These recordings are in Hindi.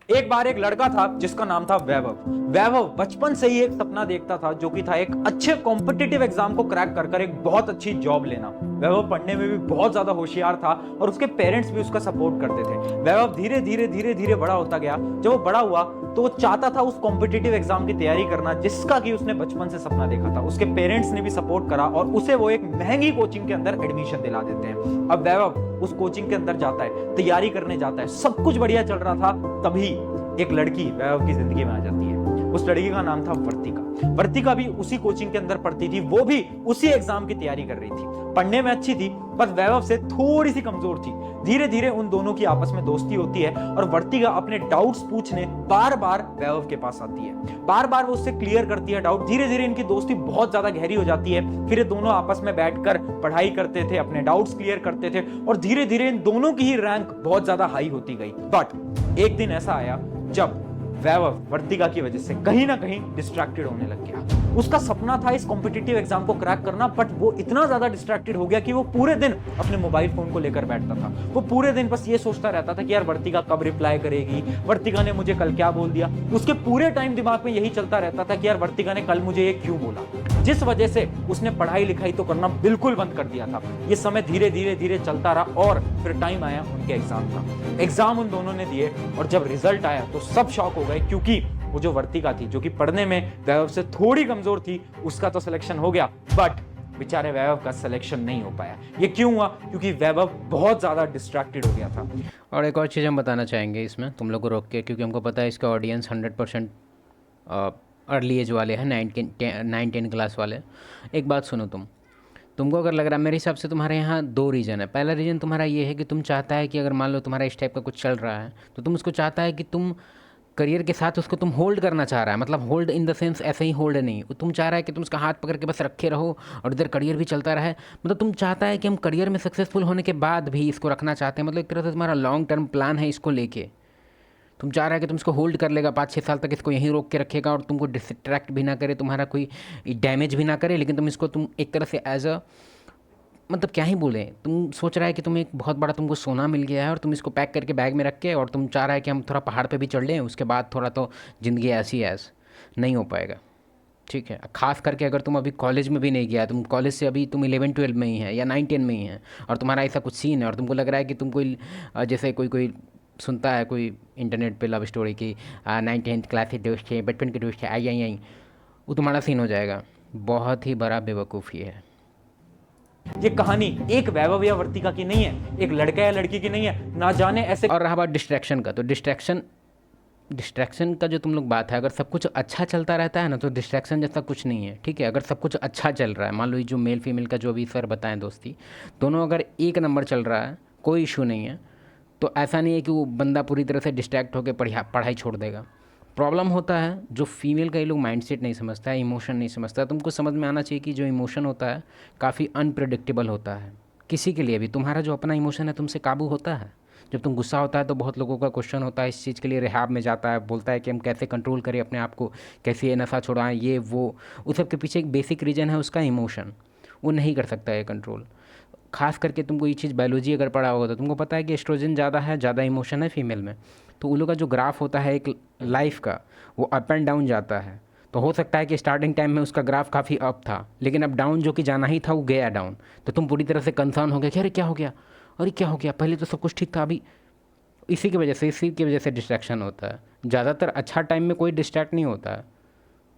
एक बार एक लड़का था जिसका नाम था वैभव। वैभव बचपन से ही एक सपना देखता था जो कि था एक अच्छे कॉम्पिटिटिव एग्जाम को क्रैक कर कर एक बहुत अच्छी जॉब लेना। वैभव पढ़ने में भी बहुत ज्यादा होशियार था और उसके पेरेंट्स भी उसका सपोर्ट करते थे। वैभव धीरे धीरे धीरे धीरे बड़ा होता गया। जब वो बड़ा हुआ तो वो चाहता था उस कॉम्पिटिटिव एग्जाम की तैयारी करना जिसका कि उसने बचपन से सपना देखा था। उसके पेरेंट्स ने भी सपोर्ट करा और उसे वो एक महंगी कोचिंग के अंदर एडमिशन दिला देते हैं। अब वैभव उस कोचिंग के अंदर जाता है, तैयारी करने जाता है, सब कुछ बढ़िया चल रहा था। तभी एक लड़की वैभव की जिंदगी में आ जाती है। उस लड़की का नाम था वर्तिका। वर्तिका भी उसी कोचिंग के अंदर पढ़ती थी, वो भी उसी एग्जाम की तैयारी कर रही थी। पढ़ने में अच्छी थी, बस वैभव से थोड़ी सी कमजोर थी। धीरे धीरे उन दोनों की आपस में दोस्ती होती है और वर्तिका अपने डाउट्स पूछने बार बार वैभव के पास आती है। बार बार वो उससे क्लियर करती है डाउट। धीरे धीरे इनकी दोस्ती बहुत ज्यादा गहरी हो जाती है। फिर ये दोनों आपस में बैठकर पढ़ाई करते थे, अपने डाउट्स क्लियर करते थे और धीरे धीरे इन दोनों की ही रैंक बहुत ज्यादा हाई होती गई। बट एक दिन ऐसा आया जब वैभव वर्तिका की वजह से कहीं ना कहीं डिस्ट्रैक्टेड होने लग गया। उसका सपना था इस कॉम्पिटिटिव एग्जाम को क्रैक करना, बट वो इतना ज्यादा डिस्ट्रैक्टेड हो गया कि वो पूरे दिन अपने मोबाइल फोन को लेकर बैठता था। वो पूरे दिन बस ये सोचता रहता था कि यार वर्तिका कब रिप्लाई करेगी, वर्तिका ने मुझे कल क्या बोल दिया। उसके पूरे टाइम दिमाग में यही चलता रहता था कि यार वर्तिका ने कल मुझे ये क्यों बोला, जिस वजह से उसने पढ़ाई लिखाई तो करना बिल्कुल बंद कर दिया था। ये समय धीरे धीरे धीरे चलता रहा और फिर टाइम आया उनके एग्जाम का। एग्जाम उन दोनों ने दिए और जब रिजल्ट आया तो सब शॉक हो गए, क्योंकि वो जो वर्तिका थी जो कि पढ़ने में वैभव से थोड़ी कमजोर थी, उसका तो सिलेक्शन हो गया, बट बेचारे वैभव का सिलेक्शन नहीं हो पाया। ये क्यों हुआ? क्योंकि वैभव बहुत ज्यादा डिस्ट्रैक्टेड हो गया था। और एक और चीज़ हम बताना चाहेंगे इसमें तुम लोग को रोक के, क्योंकि हमको पता है इसका ऑडियंस 100% अर्ली एज वाले हैं, 9-10 क्लास वाले। एक बात सुनो, तुमको अगर लग रहा है, मेरे हिसाब से तुम्हारे यहाँ दो रीज़न है। पहला रीज़न तुम्हारा ये है कि तुम चाहता है कि अगर मान लो तुम्हारा इस टाइप का कुछ चल रहा है तो तुम उसको चाहता है कि तुम करियर के साथ उसको तुम होल्ड करना चाह रहा है। मतलब होल्ड इन द सेंस ऐसे ही होल्ड नहीं, तुम चाह रहा है कि तुम उसका हाथ पकड़ के बस रखे रहो और इधर करियर भी चलता रहे। मतलब तुम चाहता है कि हम करियर में सक्सेसफुल होने के बाद भी इसको रखना चाहते हैं। मतलब एक तरह से तुम्हारा लॉन्ग टर्म प्लान है इसको लेके। तुम चाह रहा है कि तुम इसको होल्ड कर लेगा 5-6 साल तक, इसको यहीं रोक के रखेगा और तुमको डिस्ट्रैक्ट भी ना करे, तुम्हारा कोई डैमेज भी ना करे, लेकिन तुम इसको तुम एक तरह से एज अ, मतलब क्या ही बोले, तुम सोच रहा है कि तुम एक बहुत बड़ा तुमको सोना मिल गया है और तुम इसको पैक करके बैग में रख के, और तुम चाह रहा है कि हम थोड़ा पहाड़ पे भी चढ़ लें, उसके बाद थोड़ा तो ज़िंदगी ऐसी ऐस नहीं हो पाएगा। ठीक है, खास करके अगर तुम अभी कॉलेज में भी नहीं गया, तुम कॉलेज से अभी तुम 11-12 में ही है या 9-10 में ही है और तुम्हारा ऐसा कुछ सीन है और तुमको लग रहा है कि तुम कोई जैसे कोई कोई सुनता है कोई इंटरनेट पे लव स्टोरी की, 9-10 क्लास के दोस्त थे, बचपन के दोस्त थे, आई आई आई, वो तुम्हारा सीन हो जाएगा। बहुत ही बड़ा बेवकूफ़ी है। ये कहानी एक वैभव या वर्तिका की नहीं है, एक लड़का या लड़की की नहीं है, ना जाने ऐसे। और रहा बात डिस्ट्रैक्शन का, तो डिस्ट्रैक्शन का जो तुम लोग बात है, अगर सब कुछ अच्छा चलता रहता है ना तो डिस्ट्रैक्शन जैसा कुछ नहीं है। ठीक है, अगर सब कुछ अच्छा चल रहा है, मान लो ये जो मेल फीमेल का जो भी सर बताएं दोस्ती, दोनों अगर एक नंबर चल रहा है, कोई इशू नहीं है, तो ऐसा नहीं है कि वो बंदा पूरी तरह से डिस्ट्रैक्ट होकर पढ़ाई छोड़ देगा। प्रॉब्लम होता है जो फीमेल का ये लोग माइंडसेट नहीं समझता है, इमोशन नहीं समझता है। तुमको समझ में आना चाहिए कि जो इमोशन होता है काफ़ी अनप्रिडिक्टेबल होता है। किसी के लिए भी तुम्हारा जो अपना इमोशन है तुमसे काबू होता है। जब तुम गुस्सा होता है तो बहुत लोगों का क्वेश्चन होता है इस चीज़ के लिए, रिहाब में जाता है, बोलता है कि हम कैसे कंट्रोल करें अपने आप को, कैसे ये नशा छुड़ाएं, ये वो। उस सब के पीछे एक बेसिक रीज़न है उसका इमोशन। वो नहीं कर सकता है कंट्रोल। खास करके तुमको ये चीज़ बायोलॉजी अगर पढ़ा होगा तो तुमको पता है कि एस्ट्रोजन ज़्यादा है, ज़्यादा इमोशन है फीमेल में। तो उन लोग का जो ग्राफ होता है एक लाइफ का, वो अप एंड डाउन जाता है। तो हो सकता है कि स्टार्टिंग टाइम में उसका ग्राफ काफ़ी अप था, लेकिन अब डाउन जो कि जाना ही था वो गया डाउन। तो तुम पूरी तरह से कंसर्न हो गया कि अरे क्या हो गया, अरे क्या हो गया, पहले तो सब कुछ ठीक था, अभी इसी की वजह से डिस्ट्रैक्शन होता है। ज़्यादातर अच्छा टाइम में कोई डिस्ट्रैक्ट नहीं होता है।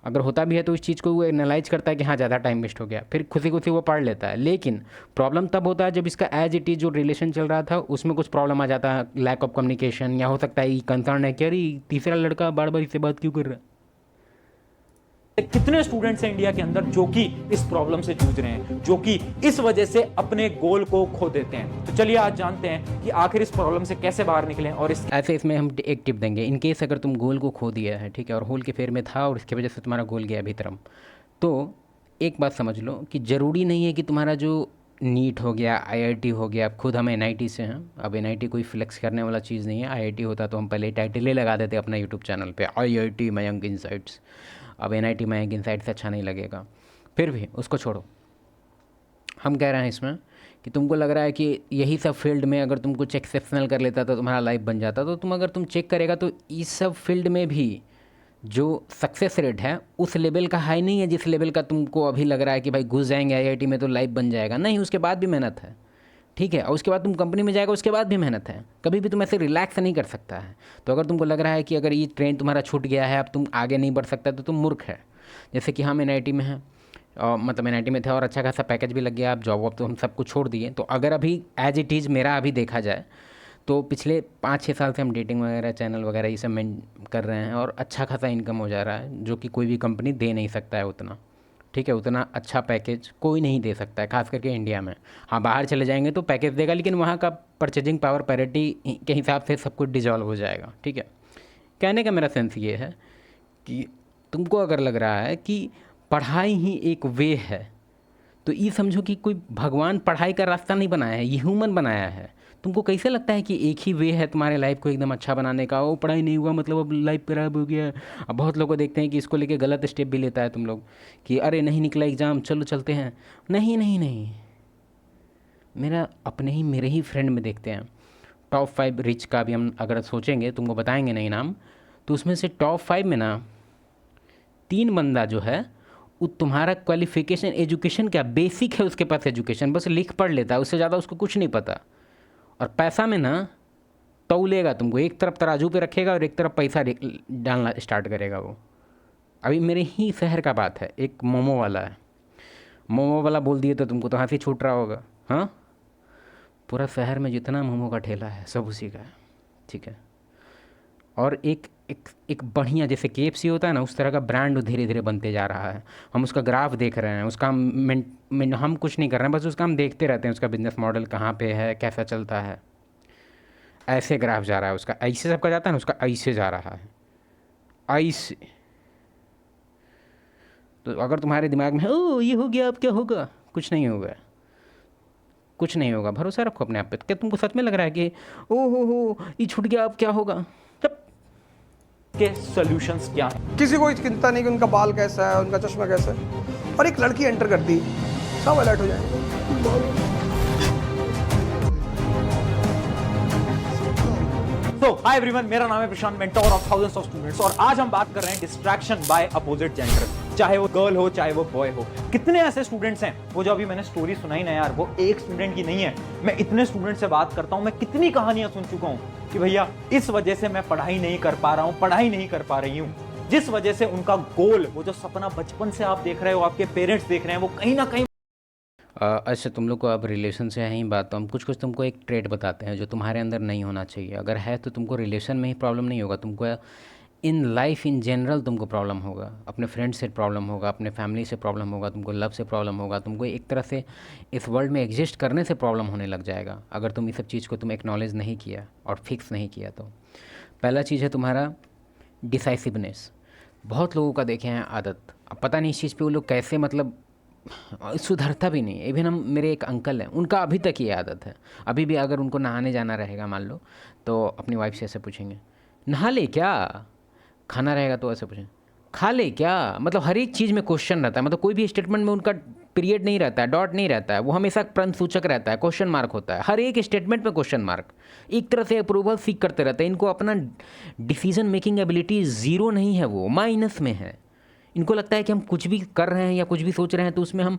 अगर होता भी है तो इस चीज़ को वो एनालाइज करता है कि हाँ ज़्यादा टाइम वेस्ट हो गया, फिर खुशी खुशी वो पढ़ लेता है। लेकिन प्रॉब्लम तब होता है जब इसका एज इट इज़ जो रिलेशन चल रहा था उसमें कुछ प्रॉब्लम आ जाता है, लैक ऑफ कम्युनिकेशन, या हो सकता है कंसर्न है कि अरे तीसरा लड़का बार बार इससे बात क्यों कर रहा है। कितने स्टूडेंट्स हैं इंडिया के अंदर जो कि इस प्रॉब्लम से जूझ रहे हैं, जो कि इस वजह से अपने गोल को खो देते हैं। तो चलिए आज जानते हैं कि आखिर इस प्रॉब्लम से कैसे बाहर निकलें। और इस ऐसे इसमें हम एक टिप देंगे, इन केस अगर तुम गोल को खो दिया है, ठीक है, और होल के फेर में था और इसकी वजह से तुम्हारा गोल गया भीतरम, तो एक बात समझ लो कि ज़रूरी नहीं है कि तुम्हारा जो नीट हो गया, आईआईटी हो गया, अब खुद हम एनआईटी से हैं, अब एनआईटी कोई फ्लेक्स करने वाला चीज़ नहीं है। आईआईटी होता तो हम पहले टाइटल ही लगा देते अपना यूट्यूब चैनल पे, आईआईटी मयंक इनसाइट्स। अब एनआईटी मयंक इनसाइट्स अच्छा नहीं लगेगा, फिर भी उसको छोड़ो। हम कह रहे हैं इसमें कि तुमको लग रहा है कि यही सब फील्ड में अगर तुम कुछ एक्सेप्शनल कर लेता तो तुम्हारा लाइफ बन जाता, तो तुम चेक करेगा तो इस सब फील्ड में भी जो सक्सेस रेट है उस लेवल का हाई नहीं है जिस लेवल का तुमको अभी लग रहा है कि भाई घुस जाएंगे आईआईटी में तो लाइफ बन जाएगा। नहीं, उसके बाद भी मेहनत है, ठीक है। और उसके बाद तुम कंपनी में जाएगा, उसके बाद भी मेहनत है, कभी भी तुम ऐसे रिलैक्स नहीं कर सकता है। तो अगर तुमको लग रहा है कि अगर ये ट्रेन तुम्हारा छूट गया है, अब तुम आगे नहीं बढ़ सकता, तो तुम मूर्ख है। जैसे कि हम एनआईटी में हैं, और मतलब एनआईटी में थे और अच्छा खासा पैकेज भी लग गया, अब जॉब वॉब तो हम सब कुछ छोड़ दिए। तो अगर अभी एज इट इज़ मेरा अभी देखा जाए तो पिछले 5-6 साल से हम डेटिंग वगैरह चैनल वगैरह ये सब मेन कर रहे हैं और अच्छा खासा इनकम हो जा रहा है, जो कि कोई भी कंपनी दे नहीं सकता है उतना, ठीक है। उतना अच्छा पैकेज कोई नहीं दे सकता है, खास करके इंडिया में। हाँ, बाहर चले जाएंगे तो पैकेज देगा, लेकिन वहाँ का परचेजिंग पावर पैरिटी के हिसाब से सब कुछ डिजॉल्व हो जाएगा, ठीक है। कहने का मेरा सेंस ये है कि तुमको अगर लग रहा है कि पढ़ाई ही एक वे है, तो ये समझो कि कोई भगवान पढ़ाई का रास्ता नहीं बनाया है, ये ह्यूमन बनाया है। तुमको कैसे लगता है कि एक ही वे है तुम्हारे लाइफ को एकदम अच्छा बनाने का, वो पढ़ाई नहीं हुआ मतलब अब लाइफ खराब हो गया। अब बहुत लोगों को देखते हैं कि इसको लेके गलत स्टेप भी लेता है तुम लोग कि अरे नहीं निकला एग्ज़ाम, चलो चलते हैं। नहीं नहीं नहीं, मेरे ही फ्रेंड में देखते हैं टॉप 5 रिच का भी हम अगर सोचेंगे, तुमको बताएंगे नहीं नाम, तो उसमें से टॉप 5 में ना 3 बंदा जो है वो तुम्हारा क्वालिफिकेशन एजुकेशन क्या बेसिक है, उसके पास एजुकेशन बस लिख पढ़ लेता है, उससे ज़्यादा उसको कुछ नहीं पता। और पैसा में ना तौलेगा तुमको, एक तरफ तराजू पे रखेगा और एक तरफ पैसा डालना स्टार्ट करेगा वो। अभी मेरे ही शहर का बात है, एक मोमो वाला है, मोमो वाला बोल दिए तो तुमको तो हंसी छूट रहा होगा। हाँ, पूरा शहर में जितना मोमो का ठेला है सब उसी का है, ठीक है। और एक बढ़िया जैसे KFC होता है ना, उस तरह का ब्रांड धीरे धीरे बनते जा रहा है। हम उसका ग्राफ देख रहे हैं, उसका हम कुछ नहीं कर रहे हैं, बस उसका हम देखते रहते हैं, उसका बिजनेस मॉडल कहाँ पे है, कैसा चलता है। ऐसे ग्राफ जा रहा है उसका, ऐसे सबका जाता है ना, उसका ऐसे जा रहा है, ऐसे। तो अगर तुम्हारे दिमाग में ओ ये हो गया अब क्या होगा, कुछ नहीं होगा, कुछ नहीं होगा। भरोसा रखो अपने आप पे। क्या तुमको सच में लग रहा है कि ओ हो ये छूट गया अब क्या होगा? के सॉल्यूशंस क्या हैं? किसी को चिंता नहीं कि उनका बाल कैसा है, उनका चश्मा कैसा है, और एक लड़की एंटर करती, सब अलर्ट हो जाएंगे। तो हाय एवरीवन, मेरा नाम है Prashant, mentor of thousands of students, और आज हम बात कर रहे हैं डिस्ट्रैक्शन बाय अपोजिट जेंडर। चाहे वो गर्ल हो चाहे वो बॉय हो, कितने ऐसे स्टूडेंट्स हैं, वो जो अभी मैंने स्टोरी सुनाई ना यार, वो एक स्टूडेंट की नहीं है। मैं इतने स्टूडेंट से बात करता हूं, मैं कितनी कहानियां सुन चुका हूं कि भैया इस वजह से मैं पढ़ाई नहीं कर पा रहा हूं, पढ़ाई नहीं कर पा रही हूं, जिस वजह से उनका गोल, वो जो सपना बचपन से आप देख रहे हो, आपके पेरेंट्स देख रहे हैं, वो कहीं ना कहीं अच्छा, तुम लोग को अब रिलेशन से है ही बात, तो हम कुछ कुछ तुमको एक ट्रेट बताते हैं जो तुम्हारे अंदर नहीं होना चाहिए। अगर है तो तुमको रिलेशन में ही प्रॉब्लम नहीं होगा, तुमको इन लाइफ इन जनरल तुमको प्रॉब्लम होगा, अपने फ्रेंड से प्रॉब्लम होगा, अपने फैमिली से प्रॉब्लम होगा, तुमको लव से प्रॉब्लम होगा, तुमको एक तरह से इस वर्ल्ड में एग्जिस्ट करने से प्रॉब्लम होने लग जाएगा अगर तुम इस सब चीज़ को तुम एक्नॉलेज नहीं किया और फिक्स नहीं किया। तो पहला चीज़ है तुम्हारा डिसाइसिवनेस। बहुत लोगों का देखे हैं आदत, अब पता नहीं इस चीज़ पे वो लोग कैसे मतलब सुधरता भी नहीं। इवन हम, मेरे एक अंकल हैं, उनका अभी तक ये आदत है। अभी भी अगर उनको नहाने जाना रहेगा मान लो, तो अपनी वाइफ से ऐसे पूछेंगे, नहा ले क्या? खाना रहेगा तो ऐसे पूछेंगे, खा ले क्या? मतलब हर एक चीज़ में क्वेश्चन रहता है, मतलब कोई भी स्टेटमेंट में उनका पीरियड नहीं रहता है, डॉट नहीं रहता है, वो हमेशा प्रश्न सूचक रहता है, क्वेश्चन मार्क होता है, हर एक स्टेटमेंट में क्वेश्चन मार्क। एक तरह से अप्रूवल सीख करते रहते हैं। इनको अपना डिसीजन मेकिंग एबिलिटी ज़ीरो नहीं है, वो माइनस में है। इनको लगता है कि हम कुछ भी कर रहे हैं या कुछ भी सोच रहे हैं तो उसमें हम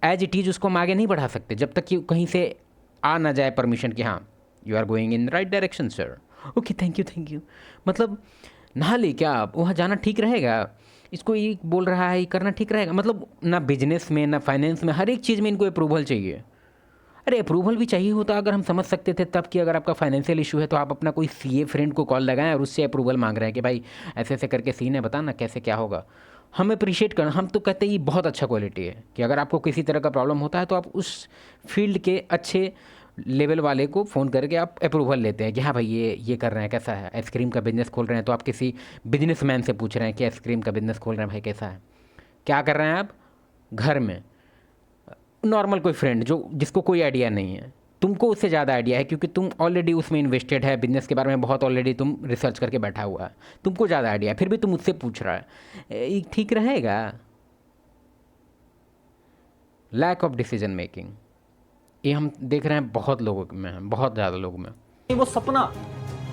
एज इट इज़ उसको हम आगे नहीं बढ़ा सकते जब तक कि कहीं से आ ना जाए परमिशन कि हाँ you are going in right direction sir, okay thank you. मतलब नहा ले क्या, वहाँ जाना ठीक रहेगा, इसको ये बोल रहा है ये करना ठीक रहेगा। मतलब ना बिजनेस में ना फाइनेंस में, हर एक चीज़ में इनको अप्रूवल चाहिए। अरे अप्रूवल भी चाहिए होता अगर हम समझ सकते थे तब कि अगर आपका फाइनेंशियल इशू है तो आप अपना कोई CA फ्रेंड को कॉल लगाएं और उससे अप्रूवल मांग रहे हैं कि भाई ऐसे ऐसे करके सीन है, बता ना कैसे क्या होगा। हम अप्रिशिएट करना, हम तो कहते हैं ये बहुत अच्छा क्वालिटी है कि अगर आपको किसी तरह का प्रॉब्लम होता है तो आप उस फील्ड के अच्छे लेवल वाले को फ़ोन करके आप अप्रूवल लेते हैं कि हाँ भाई ये कर रहे हैं, कैसा है। आइसक्रीम का बिज़नेस खोल रहे हैं तो आप किसी बिजनेसमैन से पूछ रहे हैं कि आइसक्रीम का बिज़नेस खोल रहे हैं भाई कैसा है, क्या कर रहे हैं आप घर में। नॉर्मल कोई फ्रेंड जो जिसको कोई आइडिया नहीं है, तुमको उससे ज़्यादा आइडिया है क्योंकि तुम ऑलरेडी उसमें इन्वेस्टेड है, बिजनेस के बारे में बहुत ऑलरेडी तुम रिसर्च करके बैठा हुआ है, तुमको ज़्यादा आइडिया है, फिर भी तुम उससे पूछ रहा है, ये ठीक रहेगा। लैक ऑफ डिसीजन मेकिंग, ये हम देख रहे हैं बहुत लोगों में है, बहुत ज़्यादा लोगों में। वो सपना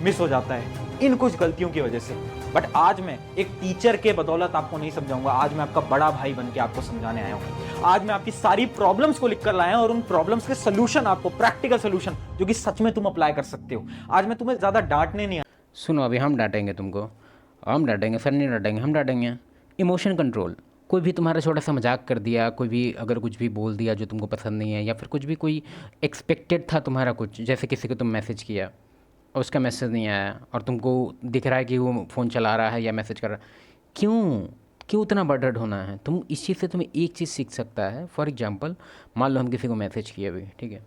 मिस हो जाता है इन कुछ गलतियों की वजह से। बट आज मैं एक टीचर के बदौलत आपको नहीं समझाऊंगा, आज मैं आपका बड़ा भाई बन के आपको समझाने आया हूं। आज मैं आपकी सारी प्रॉब्लम्स को लिख कर लाया हूं और उन प्रॉब्लम्स के सोल्यूशन, आपको प्रैक्टिकल सोल्यूशन जो कि सच में तुम अप्लाई कर सकते हो। आज मैं तुम्हें ज्यादा डांटने नहीं। सुनो, अभी हम डांटेंगे तुमको, हम डांटेंगे, सर नहीं डांटेंगे, हम डांटेंगे। इमोशन कंट्रोल, कोई भी तुम्हारा छोटा सा मजाक कर दिया, कोई भी अगर कुछ भी बोल दिया जो तुमको पसंद नहीं है, या फिर कुछ भी कोई एक्सपेक्टेड था तुम्हारा कुछ, जैसे किसी को तुम मैसेज किया और उसका मैसेज नहीं आया और तुमको दिख रहा है कि वो फ़ोन चला रहा है या मैसेज कर रहा है, क्यों उतना बर्डर्ड होना है? तुम इस चीज़ से तुम्हें एक चीज़ सीख सकता है। फॉर एग्जांपल, मान लो हम किसी को मैसेज किए अभी, ठीक है,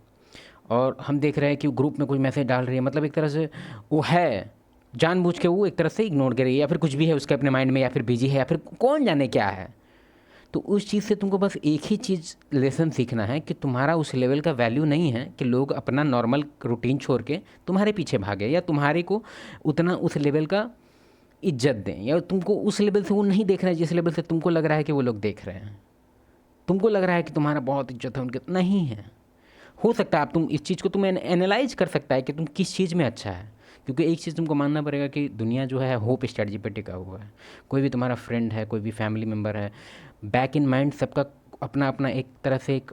और हम देख रहे हैं कि ग्रुप में कोई मैसेज डाल रही है, मतलब एक तरह से वो है जानबूझ के, वो एक तरह से इग्नोर कर रही है, या फिर कुछ भी है उसके अपने माइंड में, या फिर बिजी है, या फिर कौन जाने क्या है। तो उस चीज़ से तुमको बस एक ही चीज़ लेसन सीखना है कि तुम्हारा उस लेवल का वैल्यू नहीं है कि लोग अपना नॉर्मल रूटीन छोड़ के तुम्हारे पीछे भागे, या तुम्हारे को उतना उस लेवल का इज्जत दें, या तुमको उस लेवल से वो नहीं देख रहे हैं जिस लेवल से तुमको लग रहा है कि वो लोग देख रहे हैं। तुमको लग रहा है कि तुम्हारा बहुत इज्जत है, उनके नहीं है। हो सकता है आप तुम इस चीज़ को तुम एनालाइज कर सकता है कि तुम किस चीज़ में अच्छा है, क्योंकि एक चीज़ तुमको मानना पड़ेगा कि दुनिया जो है होप स्ट्रेटजी पे टिका हुआ है। कोई भी तुम्हारा फ्रेंड है, कोई भी फैमिली मेम्बर है, बैक इन माइंड सबका अपना अपना एक तरह से एक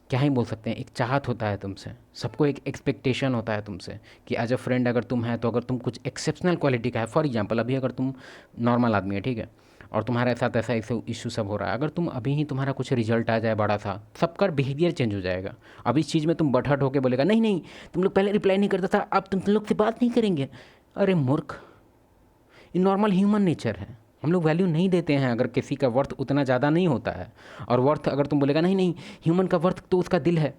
क्या ही बोल सकते हैं, एक चाहत होता है तुमसे, सबको एक एक्सपेक्टेशन होता है तुमसे कि एज अ फ्रेंड अगर तुम है तो अगर तुम कुछ एक्सेप्शनल क्वालिटी का है, फॉर एग्जांपल अभी अगर तुम नॉर्मल आदमी है, ठीक है, और तुम्हारे साथ ऐसा ऐसे इशू सब हो रहा है, अगर तुम अभी ही तुम्हारा कुछ रिजल्ट आ जाए बड़ा सा, सबका बिहेवियर चेंज हो जाएगा। अब इस चीज़ में तुम बटहट होकर बोलेगा नहीं नहीं तुम लोग पहले रिप्लाई नहीं करता था, अब तुम लोग से बात नहीं करेंगे। अरे मूर्ख, ये नॉर्मल ह्यूमन नेचर है। हम लोग वैल्यू नहीं देते हैं अगर किसी का वर्थ उतना ज़्यादा नहीं होता है। और वर्थ अगर तुम बोलेगा नहीं नहीं ह्यूमन का वर्थ तो उसका दिल है,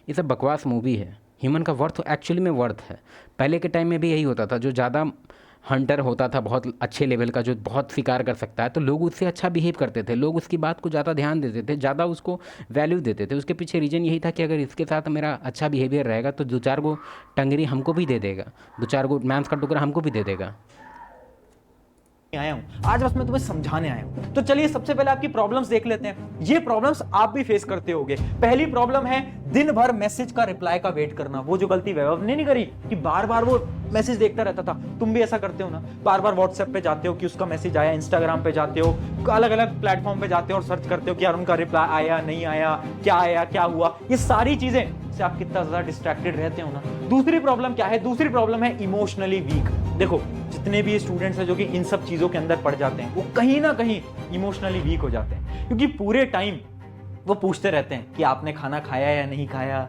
ये सब बकवास मूवी है। ह्यूमन का वर्थ एक्चुअली में वर्थ है। पहले के टाइम में भी यही होता था, जो ज़्यादा हंटर होता था बहुत अच्छे लेवल का, जो बहुत शिकार कर सकता है, तो लोग उससे अच्छा बिहेव करते थे, लोग उसकी बात को ज़्यादा ध्यान देते थे, ज़्यादा उसको वैल्यू देते थे। उसके पीछे रीज़न यही था कि अगर इसके साथ मेरा अच्छा बिहेवियर रहेगा तो 2-4 गो टंगरी हमको भी दे देगा, 2-4 गो मांस का टुकड़ा हमको भी दे देगा। आया हूं आज बस मैं तुम्हें समझाने आया हूं। तो चलिए सबसे पहले आपकी प्रॉब्लम्स देख लेते हैं। ये प्रॉब्लम्स आप भी फेस करते होगे। पहली प्रॉब्लम है दिन भर मैसेज का रिप्लाई का वेट करना। वो जो गलती वैभव ने नहीं करी कि बार बार वो मैसेज देखता रहता था, तुम भी ऐसा करते हो ना? बार बार व्हाट्सएप पे जाते हो कि उसका मैसेज आया, इंस्टाग्राम पे जाते हो, अलग अलग प्लेटफॉर्म पे जाते हो और सर्च करते हो कि यार उनका रिप्लाई आया नहीं आया, क्या हुआ। ये सारी चीजें से आप कितना ज्यादा डिस्ट्रैक्टेड रहते हो ना। दूसरी प्रॉब्लम क्या है? दूसरी प्रॉब्लम है इमोशनली वीक। देखो जितने भी स्टूडेंट्स हैं जो कि इन सब चीजों के अंदर पड़ जाते हैं, वो कहीं ना कहीं इमोशनली वीक हो जाते हैं, क्योंकि पूरे टाइम वो पूछते रहते हैं कि आपने खाना खाया या नहीं खाया,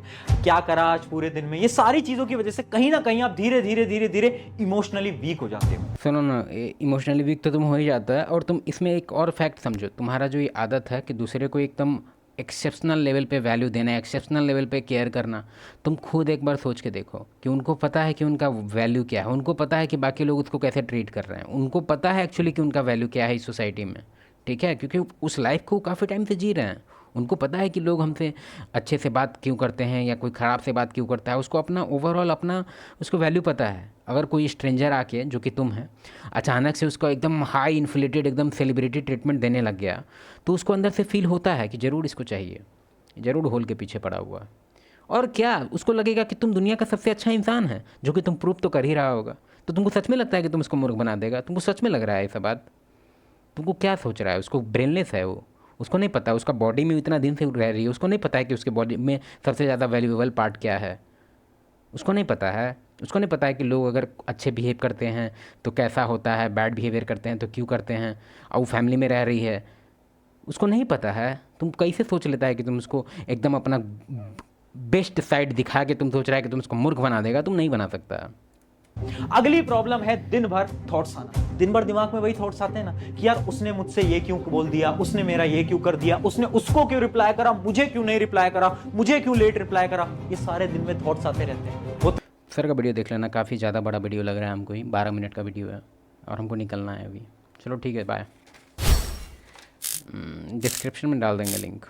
क्या करा आज पूरे दिन में। ये सारी चीजों की वजह से कहीं ना कहीं आप धीरे धीरे इमोशनली वीक हो जाते हो। सुनो ना, इमोशनली वीक तो तुम हो ही जाता है। और तुम इसमें एक और फैक्ट समझो, तुम्हारा जो ये आदत है कि दूसरे को एकदम एक्सेप्शनल लेवल पे वैल्यू देना, एक्सेप्शनल लेवल पे केयर करना, तुम खुद एक बार सोच के देखो कि उनको पता है कि उनका वैल्यू क्या है, उनको पता है कि बाकी लोग उसको कैसे ट्रीट कर रहे हैं, उनको पता है एक्चुअली कि उनका वैल्यू क्या है इस सोसाइटी में, ठीक है, क्योंकि उस लाइफ को काफ़ी टाइम से जी रहे हैं। उनको पता है कि लोग हमसे अच्छे से बात क्यों करते हैं या कोई ख़राब से बात क्यों करता है, उसको अपना ओवरऑल अपना उसको वैल्यू पता है। अगर कोई स्ट्रेंजर आके, जो कि तुम है, अचानक से उसको एकदम हाई इन्फ्लेटेड एकदम सेलिब्रिटी ट्रीटमेंट देने लग गया, तो उसको अंदर से फील होता है कि ज़रूर इसको चाहिए, ज़रूर होल के पीछे पड़ा हुआ। और क्या उसको लगेगा कि तुम दुनिया का सबसे अच्छा इंसान है, जो कि तुम प्रूव तो कर ही रहा होगा। तो तुमको सच में लगता है कि तुम उसको मूर्ख बना देगा? तुमको सच में लग रहा है ऐसा बात? तुमको क्या सोच रहा है? उसको ब्रेनलेस है वो, उसको नहीं पता, उसका बॉडी में इतना दिन से रह रही है, उसको नहीं पता है कि उसके बॉडी में सबसे ज़्यादा वैल्यूएबल पार्ट क्या है। उसको नहीं पता है, उसको नहीं पता है कि लोग अगर अच्छे बिहेव करते हैं तो कैसा होता है, बैड बिहेवियर करते हैं तो क्यों करते हैं, और वो फैमिली में रह रही है, उसको नहीं पता है। तुम कैसे सोच लेता है कि तुम उसको एकदम अपना बेस्ट साइड दिखा के तुम सोच रहा है कि तुम उसको मूर्ख बना देगा? तुम नहीं बना सकता। अगली प्रॉब्लम है दिन भर थॉट्स आना। दिन भर दिमाग में वही थॉट्स आते हैं ना कि यार उसने मुझसे ये क्यों बोल दिया, उसने मेरा ये क्यों कर दिया, उसने उसको क्यों रिप्लाई करा, मुझे क्यों नहीं रिप्लाई करा, मुझे क्यों लेट रिप्लाई करा। ये सारे दिन में थॉट्स आते रहते हैं। सर का वीडियो देख लेना, काफ़ी ज़्यादा बड़ा वीडियो लग रहा है हमको ही, 12 मिनट का वीडियो है और हमको निकलना है अभी। चलो ठीक है, बाय। डिस्क्रिप्शन में डाल देंगे लिंक।